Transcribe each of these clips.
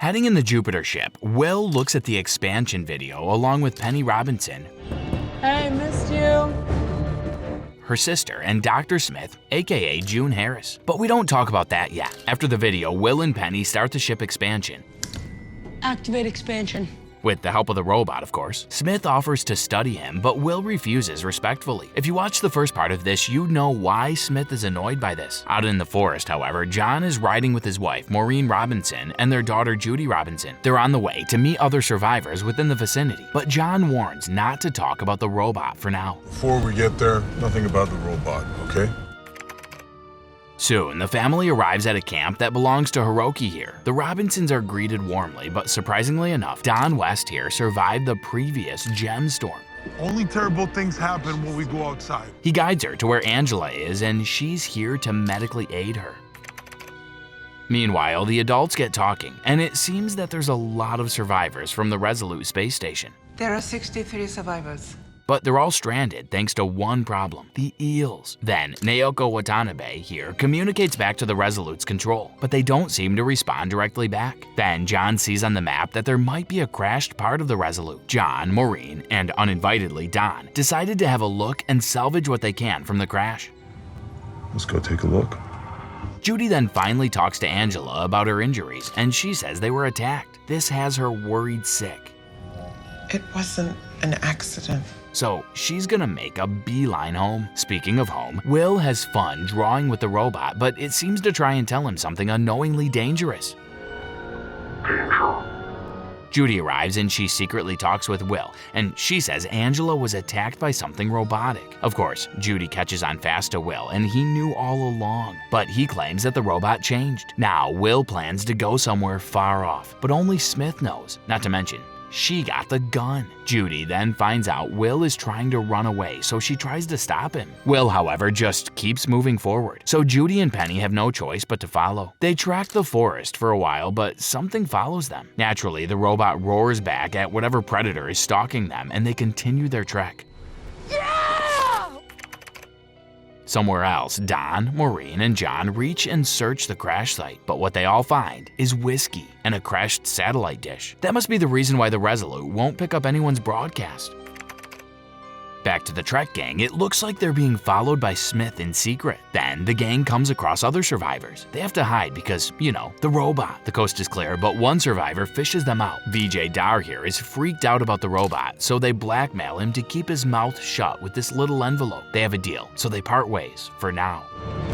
Heading in the Jupiter ship, Will looks at the expansion video along with Penny Robinson, Hey, missed you. her sister, and Dr. Smith, aka June Harris. But we don't talk about that yet. After the video, Will and Penny start the ship expansion. Activate expansion. With the help of the robot, of course. Smith offers to study him, but Will refuses respectfully. If you watch the first part of this, you know why Smith is annoyed by this. Out in the forest, however, John is riding with his wife, Maureen Robinson, and their daughter, Judy Robinson. They're on the way to meet other survivors within the vicinity, but John warns not to talk about the robot for now. Before we get there, nothing about the robot, okay? Soon, the family arrives at a camp that belongs to Hiroki here. The Robinsons are greeted warmly, but surprisingly enough, Don West here survived the previous gemstorm. Only terrible things happen when we go outside. He guides her to where Angela is, and she's here to medically aid her. Meanwhile, the adults get talking, and it seems that there's a lot of survivors from the Resolute space station. There are 63 survivors. But they're all stranded thanks to one problem, the eels. Then, Naoko Watanabe here communicates back to the Resolute's control, but they don't seem to respond directly back. Then John sees on the map that there might be a crashed part of the Resolute. John, Maureen, and uninvitedly Don decided to have a look and salvage what they can from the crash. Let's go take a look. Judy then finally talks to Angela about her injuries, and she says they were attacked. This has her worried sick. It wasn't an accident. So she's gonna make a beeline home. Speaking of home, Will has fun drawing with the robot, but it seems to try and tell him something unknowingly dangerous. Judy arrives and she secretly talks with Will, and she says Angela was attacked by something robotic. Of course, Judy catches on fast to Will, and he knew all along, but he claims that the robot changed. Now, Will plans to go somewhere far off, but only Smith knows, not to mention she got the gun. Judy then finds out Will is trying to run away, so she tries to stop him. Will, however, just keeps moving forward, so Judy and Penny have no choice but to follow. They track the forest for a while, but something follows them. Naturally, the robot roars back at whatever predator is stalking them, and they continue their trek. Somewhere else, Don, Maureen, and John reach and search the crash site, but what they all find is whiskey and a crashed satellite dish. That must be the reason why the Resolute won't pick up anyone's broadcast. Back to the Trek gang, it looks like they're being followed by Smith in secret. Then the gang comes across other survivors. They have to hide because, you know, the robot. The coast is clear, but one survivor fishes them out. VJ Dar here is freaked out about the robot, so they blackmail him to keep his mouth shut with this little envelope. They have a deal, so they part ways for now.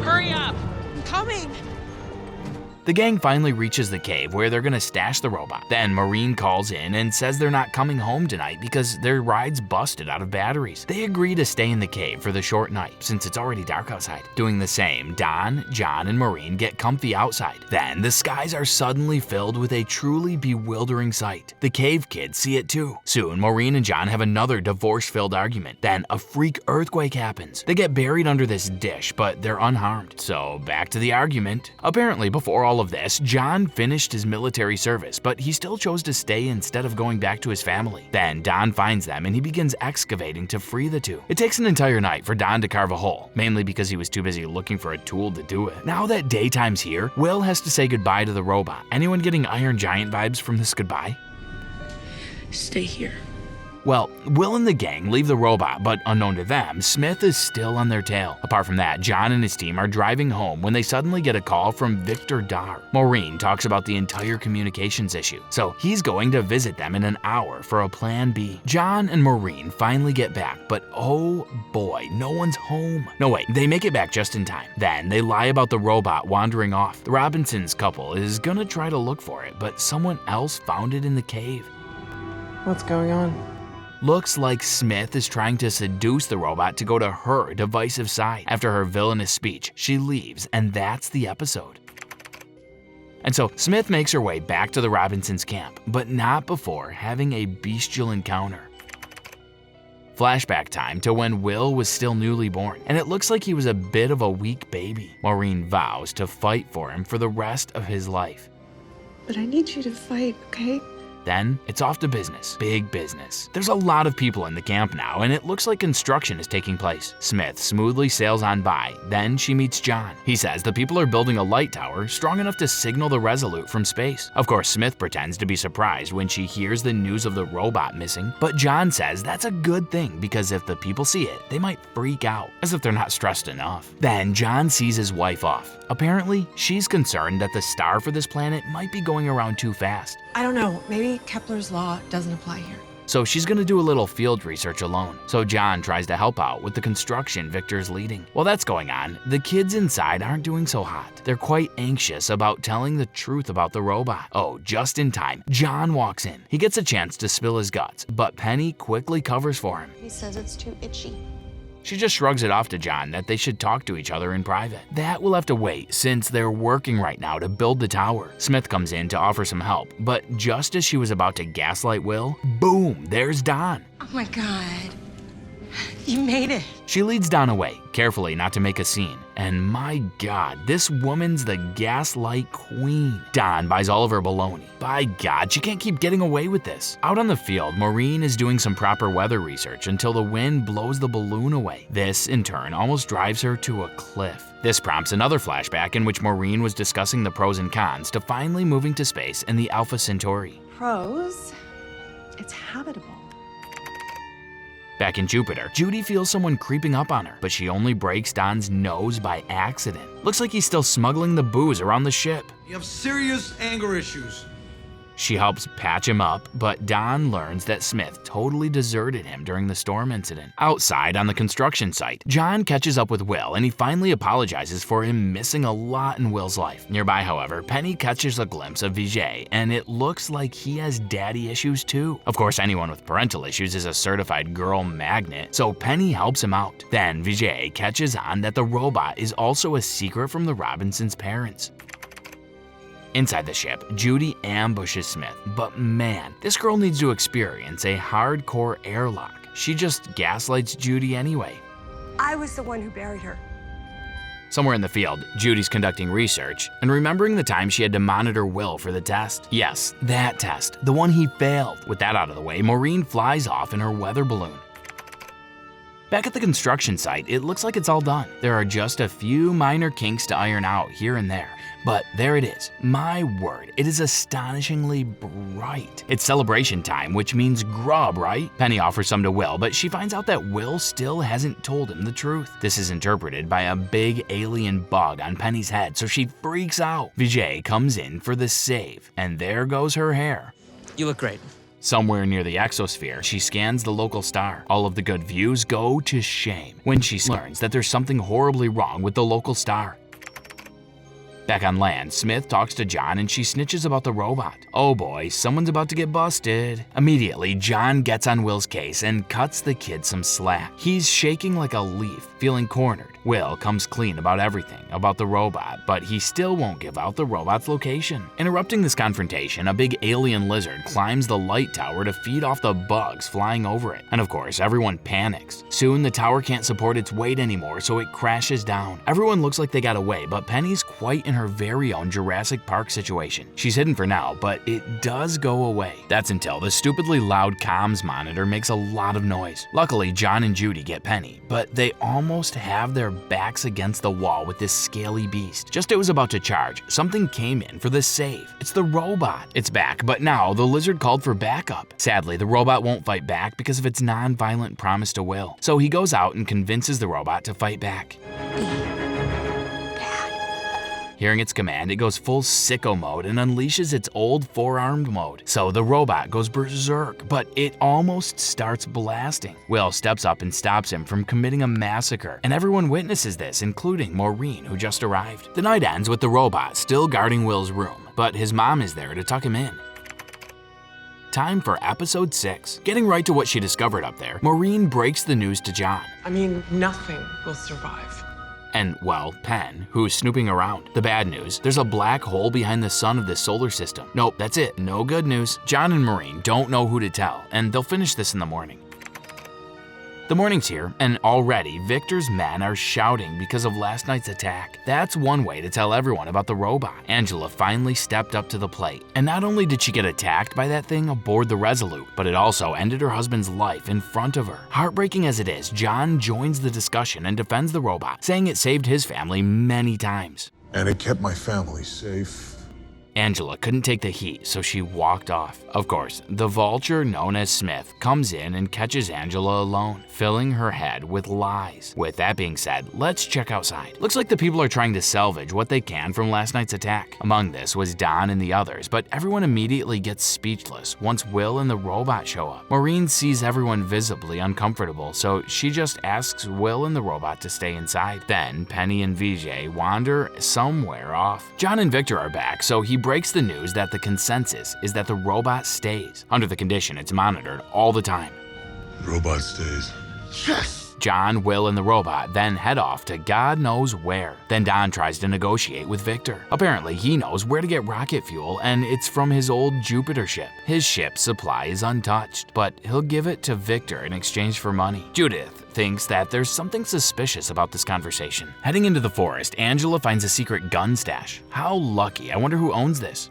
Hurry up. I'm coming. The gang finally reaches the cave where they're gonna stash the robot. Then Maureen calls in and says they're not coming home tonight because their ride's busted out of batteries. They agree to stay in the cave for the short night since it's already dark outside. Doing the same, Don, John, and Maureen get comfy outside. Then the skies are suddenly filled with a truly bewildering sight. The cave kids see it too. Soon, Maureen and John have another divorce-filled argument. Then a freak earthquake happens. They get buried under this dish, but they're unharmed. So back to the argument. Apparently, before all of this, John finished his military service, but he still chose to stay instead of going back to his family. Then Don finds them and he begins excavating to free the two. It takes an entire night for Don to carve a hole, mainly because he was too busy looking for a tool to do it. Now that daytime's here, Will has to say goodbye to the robot. Anyone getting Iron Giant vibes from this goodbye? Stay here. Well, Will and the gang leave the robot, but unknown to them, Smith is still on their tail. Apart from that, John and his team are driving home when they suddenly get a call from Victor Dar. Maureen talks about the entire communications issue, so he's going to visit them in an hour for a plan B. John and Maureen finally get back, but oh boy, no one's home. No wait, they make it back just in time. Then they lie about the robot wandering off. The Robinsons couple is gonna try to look for it, but someone else found it in the cave. What's going on? Looks like Smith is trying to seduce the robot to go to her divisive side. After her villainous speech, she leaves, and that's the episode. And so Smith makes her way back to the Robinsons' camp, but not before having a bestial encounter. Flashback time to when Will was still newly born, and it looks like he was a bit of a weak baby. Maureen vows to fight for him for the rest of his life. But I need you to fight, okay? Then it's off to business. Big business. There's a lot of people in the camp now, and it looks like construction is taking place. Smith smoothly sails on by. Then she meets John. He says the people are building a light tower strong enough to signal the Resolute from space. Of course, Smith pretends to be surprised when she hears the news of the robot missing, but John says that's a good thing because if the people see it, they might freak out, as if they're not stressed enough. Then John sees his wife off. Apparently, she's concerned that the star for this planet might be going around too fast. I don't know, maybe Kepler's law doesn't apply here. So she's gonna do a little field research alone. So John tries to help out with the construction Victor's leading. While that's going on, the kids inside aren't doing so hot. They're quite anxious about telling the truth about the robot. Oh, just in time, John walks in. He gets a chance to spill his guts, but Penny quickly covers for him. He says it's too itchy. She just shrugs it off to John that they should talk to each other in private. That will have to wait since they're working right now to build the tower. Smith comes in to offer some help, but just as she was about to gaslight Will, boom, there's Dawn. Oh my God. You made it. She leads Dawn away, carefully not to make a scene. And my God, this woman's the gaslight queen. Dawn buys all of her baloney. By God, she can't keep getting away with this. Out on the field, Maureen is doing some proper weather research until the wind blows the balloon away. This, in turn, almost drives her to a cliff. This prompts another flashback in which Maureen was discussing the pros and cons to finally moving to space in the Alpha Centauri. Pros, it's habitable. Back in Jupiter, Judy feels someone creeping up on her, but she only breaks Don's nose by accident. Looks like he's still smuggling the booze around the ship. You have serious anger issues. She helps patch him up, but Don learns that Smith totally deserted him during the storm incident. Outside on the construction site, John catches up with Will and he finally apologizes for him missing a lot in Will's life. Nearby, however, Penny catches a glimpse of Vijay and it looks like he has daddy issues too. Of course, anyone with parental issues is a certified girl magnet, so Penny helps him out. Then Vijay catches on that the robot is also a secret from the Robinsons' parents. Inside the ship, Judy ambushes Smith, but man, this girl needs to experience a hardcore airlock. She just gaslights Judy anyway. I was the one who buried her. Somewhere in the field, Judy's conducting research and remembering the time she had to monitor Will for the test. Yes, that test, the one he failed. With that out of the way, Maureen flies off in her weather balloon. Back at the construction site, it looks like it's all done. There are just a few minor kinks to iron out here and there. But there it is. My word, it is astonishingly bright. It's celebration time, which means grub, right? Penny offers some to Will, but she finds out that Will still hasn't told him the truth. This is interpreted by a big alien bug on Penny's head, so she freaks out. Vijay comes in for the save, and there goes her hair. You look great. Somewhere near the exosphere, she scans the local star. All of the good views go to shame when she learns that there's something horribly wrong with the local star. Back on land, Smith talks to John and she snitches about the robot. Oh boy, someone's about to get busted. Immediately, John gets on Will's case and cuts the kid some slack. He's shaking like a leaf, feeling cornered. Will comes clean about everything about the robot, but he still won't give out the robot's location. Interrupting this confrontation, a big alien lizard climbs the light tower to feed off the bugs flying over it. And of course, everyone panics. Soon, the tower can't support its weight anymore, so it crashes down. Everyone looks like they got away, but Penny's quite in her very own Jurassic Park situation. She's hidden for now, but it does go away. That's until the stupidly loud comms monitor makes a lot of noise. Luckily, John and Judy get Penny, but they almost have their backs against the wall with this scaly beast. Just as it was about to charge, something came in for the save. It's the robot. It's back, but now the lizard called for backup. Sadly, the robot won't fight back because of its non-violent promise to Will. So he goes out and convinces the robot to fight back. Hearing its command, it goes full sicko mode and unleashes its old four-armed mode. So the robot goes berserk, but it almost starts blasting. Will steps up and stops him from committing a massacre, and everyone witnesses this, including Maureen, who just arrived. The night ends with the robot still guarding Will's room, but his mom is there to tuck him in. Time for episode 6. Getting right to what she discovered up there, Maureen breaks the news to John. I mean, nothing will survive. And, well, Penn, who's snooping around. The bad news, there's a black hole behind the sun of this solar system. Nope, that's it. No good news. John and Maureen don't know who to tell, and they'll finish this in the morning. The morning's here, and already Victor's men are shouting because of last night's attack. That's one way to tell everyone about the robot. Angela finally stepped up to the plate, and not only did she get attacked by that thing aboard the Resolute, but it also ended her husband's life in front of her. Heartbreaking as it is, John joins the discussion and defends the robot, saying it saved his family many times. And it kept my family safe. Angela couldn't take the heat, so she walked off. Of course, the vulture known as Smith comes in and catches Angela alone, filling her head with lies. With that being said, let's check outside. Looks like the people are trying to salvage what they can from last night's attack. Among this was Don and the others, but everyone immediately gets speechless once Will and the robot show up. Maureen sees everyone visibly uncomfortable, so she just asks Will and the robot to stay inside. Then Penny and VJ wander somewhere off. John and Victor are back, so he breaks the news that the consensus is that the robot stays. Under the condition, it's monitored all the time. The robot stays. Yes! John, Will, and the robot then head off to God knows where. Then Don tries to negotiate with Victor. Apparently, he knows where to get rocket fuel, and it's from his old Jupiter ship. His ship's supply is untouched, but he'll give it to Victor in exchange for money. Judith thinks that there's something suspicious about this conversation. Heading into the forest, Angela finds a secret gun stash. How lucky. I wonder who owns this.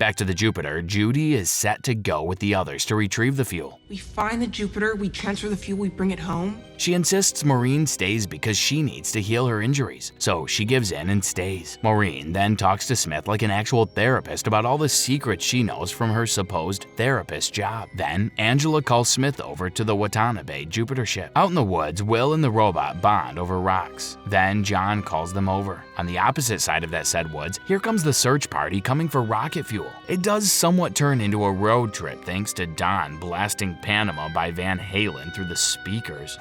Back to the Jupiter, Judy is set to go with the others to retrieve the fuel. We find the Jupiter, we transfer the fuel, we bring it home. She insists Maureen stays because she needs to heal her injuries, so she gives in and stays. Maureen then talks to Smith like an actual therapist about all the secrets she knows from her supposed therapist job. Then Angela calls Smith over to the Watanabe Jupiter ship. Out in the woods, Will and the robot bond over rocks. Then John calls them over. On the opposite side of that said woods, here comes the search party coming for rocket fuel. It does somewhat turn into a road trip thanks to Don blasting Panama by Van Halen through the speakers.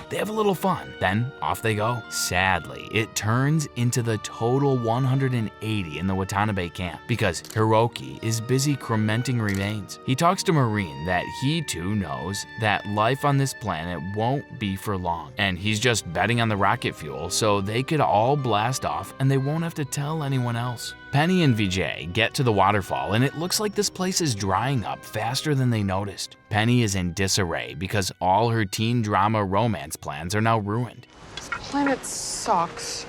They have a little fun, then off they go. Sadly, it turns into the total 180 in the Watanabe camp because Hiroki is busy cremating remains. He talks to Maureen that he too knows that life on this planet won't be for long, and he's just betting on the rocket fuel so they could all blast off and they won't have to tell anyone else. Penny and VJ get to the waterfall, and it looks like this place is drying up faster than they noticed. Penny is in disarray because all her teen drama romance plans are now ruined. This planet sucks.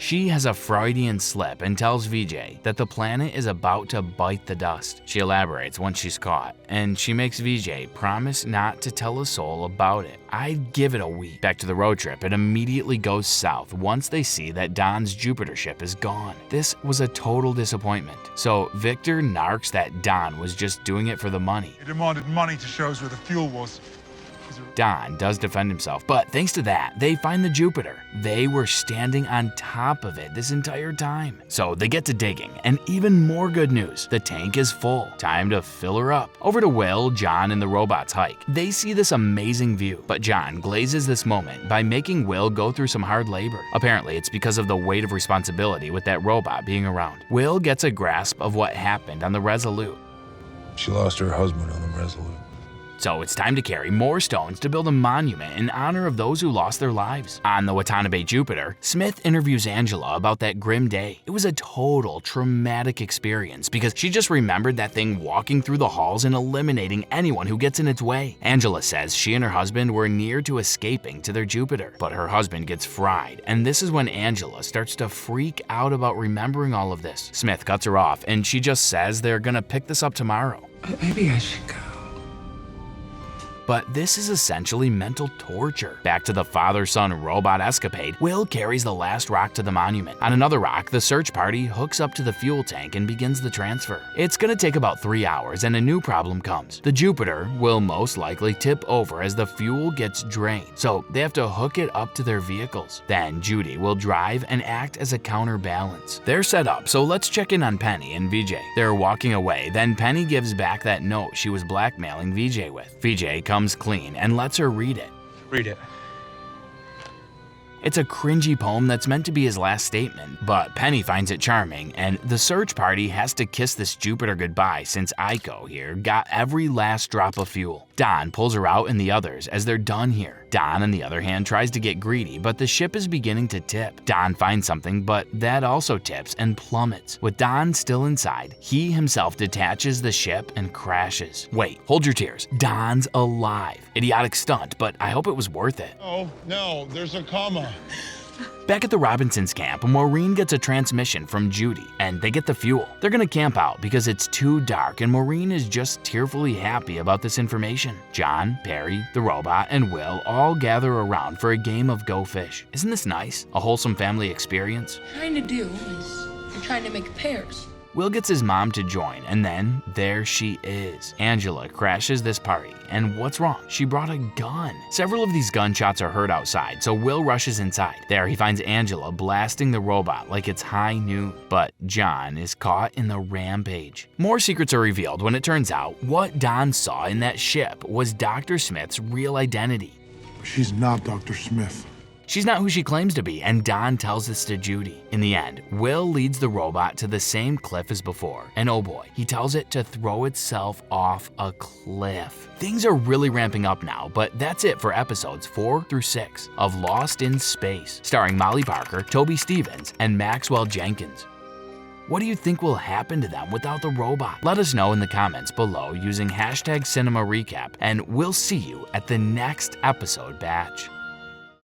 She has a Freudian slip and tells VJ that the planet is about to bite the dust. She elaborates once she's caught, and she makes VJ promise not to tell a soul about it. I'd give it a week. Back to the road trip, it immediately goes south once they see that Don's Jupiter ship is gone. This was a total disappointment. So Victor narks that Don was just doing it for the money. He demanded money to show us where the fuel was. Don does defend himself, but thanks to that, they find the Jupiter. They were standing on top of it this entire time. So they get to digging, and even more good news, the tank is full. Time to fill her up. Over to Will, John, and the robots hike. They see this amazing view, but John glazes this moment by making Will go through some hard labor. Apparently, it's because of the weight of responsibility with that robot being around. Will gets a grasp of what happened on the Resolute. She lost her husband on the Resolute. So it's time to carry more stones to build a monument in honor of those who lost their lives. On the Watanabe Jupiter, Smith interviews Angela about that grim day. It was a total traumatic experience because she just remembered that thing walking through the halls and eliminating anyone who gets in its way. Angela says she and her husband were near to escaping to their Jupiter, but her husband gets fried, and this is when Angela starts to freak out about remembering all of this. Smith cuts her off, and she just says they're gonna pick this up tomorrow. Maybe I should go. But this is essentially mental torture. Back to the father-son robot escapade, Will carries the last rock to the monument. On another rock, the search party hooks up to the fuel tank and begins the transfer. It's gonna take about 3 hours, and a new problem comes. The Jupiter will most likely tip over as the fuel gets drained, so they have to hook it up to their vehicles. Then Judy will drive and act as a counterbalance. They're set up, so let's check in on Penny and VJ. They're walking away, then Penny gives back that note she was blackmailing VJ with. VJ comes clean and lets her read it. Read it. It's a cringy poem that's meant to be his last statement, but Penny finds it charming, and the search party has to kiss this Jupiter goodbye since Aiko here got every last drop of fuel. Don pulls her out and the others as they're done here. Don, on the other hand, tries to get greedy, but the ship is beginning to tip. Don finds something, but that also tips and plummets. With Don still inside, he himself detaches the ship and crashes. Wait, hold your tears. Don's alive. Idiotic stunt, but I hope it was worth it. Oh, no, there's a comma. Back at the Robinsons' camp, Maureen gets a transmission from Judy, and they get the fuel. They're gonna camp out because it's too dark, and Maureen is just tearfully happy about this information. John, Perry, the robot, and Will all gather around for a game of Go Fish. Isn't this nice? A wholesome family experience? Trying to do is we're trying to make pairs. Will gets his mom to join, and then there she is. Angela crashes this party, and what's wrong? She brought a gun. Several of these gunshots are heard outside, so Will rushes inside. There he finds Angela blasting the robot like it's high noon, but John is caught in the rampage. More secrets are revealed when it turns out what Don saw in that ship was Dr. Smith's real identity. She's not Dr. Smith. She's not who she claims to be, and Don tells this to Judy. In the end, Will leads the robot to the same cliff as before, and oh boy, he tells it to throw itself off a cliff. Things are really ramping up now, but that's it for episodes 4 through 6 of Lost in Space, starring Molly Parker, Toby Stevens, and Maxwell Jenkins. What do you think will happen to them without the robot? Let us know in the comments below using #CinemaRecap, and we'll see you at the next episode batch.